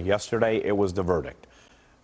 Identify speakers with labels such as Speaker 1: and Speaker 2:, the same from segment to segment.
Speaker 1: Yesterday, it was the verdict.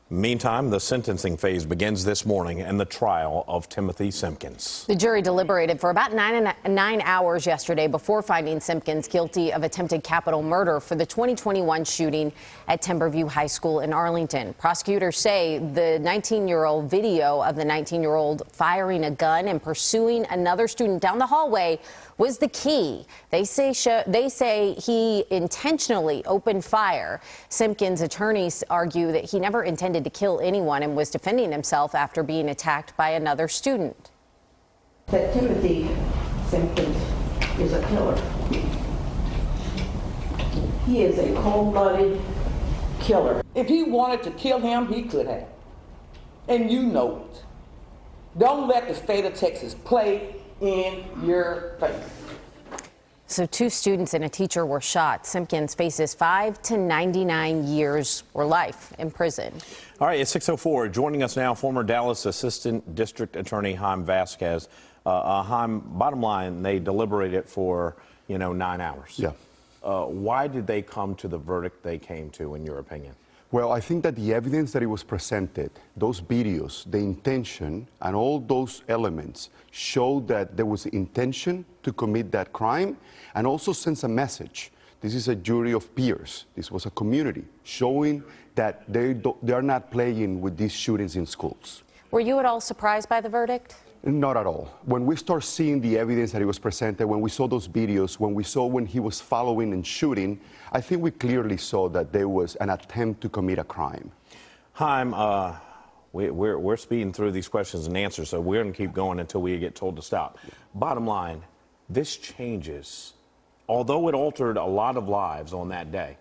Speaker 1: Meantime, the sentencing phase begins this morning in the trial of Timothy Simpkins.
Speaker 2: The jury deliberated for about nine hours yesterday before finding Simpkins guilty of attempted capital murder for the 2021 shooting at Timberview High School in Arlington. Prosecutors say the 19-year-old video of the 19-year-old firing a gun and pursuing another student down the hallway was the key. They say he intentionally opened fire. Simpkins' attorneys argue that he never intended to kill anyone and was defending himself after being attacked by another student.
Speaker 3: That Timothy Simpkins is a killer. He is a cold-blooded killer.
Speaker 4: If he wanted to kill him, he could have. And you know it. Don't let the state of Texas play in your face.
Speaker 2: So 2 students and a teacher were shot. Simpkins faces 5 to 99 years or life in prison.
Speaker 1: All right, it's 6:04. Joining us now, former Dallas Assistant District Attorney Haim Vasquez. Haim, bottom line, they deliberated for, 9 hours.
Speaker 5: Yeah.
Speaker 1: Why did they come to the verdict they came to, in your opinion?
Speaker 5: Well, I think that the evidence that it was presented, those videos, the intention, and all those elements showed that there was intention to commit that crime and also sends a message. This is a jury of peers. This was a community showing that they are not playing with these shootings in schools.
Speaker 2: Were you at all surprised by the verdict?
Speaker 5: Not at all. When we start seeing the evidence that it was presented, when we saw those videos, when he was following and shooting, I think we clearly saw that there was an attempt to commit a crime.
Speaker 1: Haim, we're speeding through these questions and answers, so we're going to keep going until we get told to stop. Bottom line, this changes, although it altered a lot of lives on that day,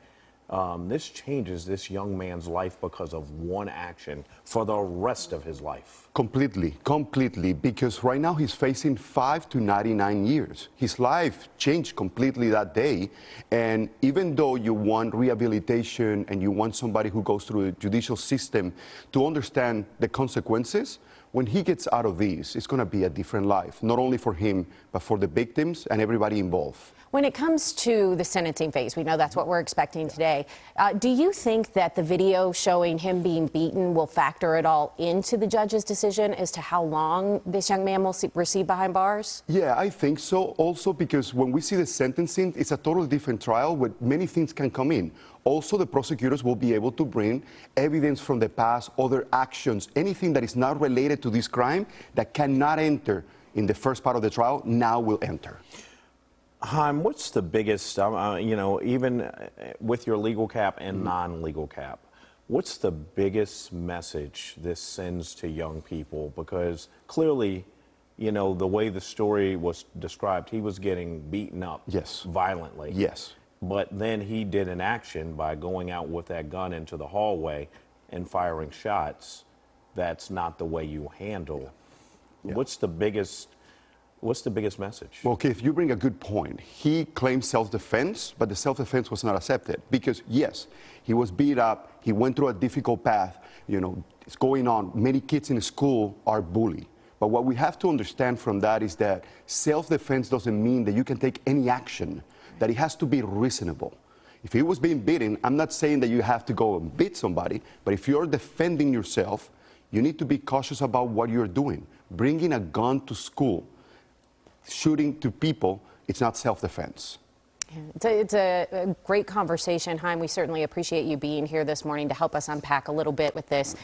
Speaker 1: this changes this young man's life because of one action for the rest of his life. Completely, because right now he's facing 5 to 99 years. His life changed completely that day, and even though you want rehabilitation and you want somebody who goes through the judicial system to understand the consequences, when he gets out of these, it's going to be a different life, not only for him, but for the victims and everybody involved.
Speaker 2: When it comes to the sentencing phase, we know that's what we're expecting today. Do you think that the video showing him being beaten will factor at all into the judge's decision as to how long this young man will receive behind bars?
Speaker 5: Yeah, I think so. Also because when we see the sentencing, it's a totally different trial where many things can come in. Also, the prosecutors will be able to bring evidence from the past, other actions, anything that is not related to this crime that cannot enter in the first part of the trial now will enter.
Speaker 1: Haim, what's the biggest, even with your legal cap and non-legal cap, what's the biggest message this sends to young people? Because clearly, the way the story was described, he was getting beaten up violently.
Speaker 5: Yes.
Speaker 1: But then he did an action by going out with that gun into the hallway and firing shots. That's not the way you handle. Yeah. What's the biggest message?
Speaker 5: Well, Keith, you bring a good point. He claimed self-defense, but the self-defense was not accepted because, yes, he was beat up. He went through a difficult path. It's going on. Many kids in school are bullied. But what we have to understand from that is that self-defense doesn't mean that you can take any action, that it has to be reasonable. If he was being beaten, I'm not saying that you have to go and beat somebody, but if you're defending yourself, you need to be cautious about what you're doing. Bringing a gun to school, shooting to people, it's not self-defense.
Speaker 2: It's a great conversation, Haim. We certainly appreciate you being here this morning to help us unpack a little bit with this.